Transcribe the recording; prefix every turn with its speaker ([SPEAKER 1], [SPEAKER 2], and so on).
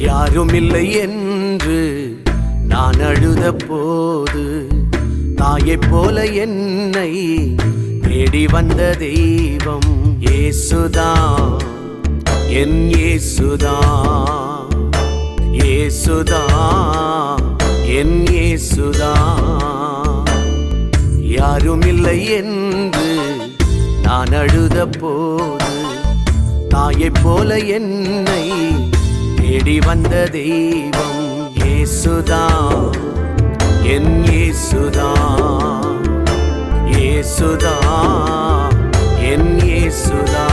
[SPEAKER 1] யாரும் இல்லை என்று நான் அழுத போது தாயைப் போல என்னை தேடி வந்த தெய்வம் இயேசுதான், என் இயேசுதான், இயேசுதான், என் இயேசுதான். யாரும் இல்லை என்று நான் அழுத போது தாயைப் போல என்னை தேடி வந்த தெய்வம் இயேசுதான், என் இயேசுதான், இயேசுதான், என் இயேசுதான்.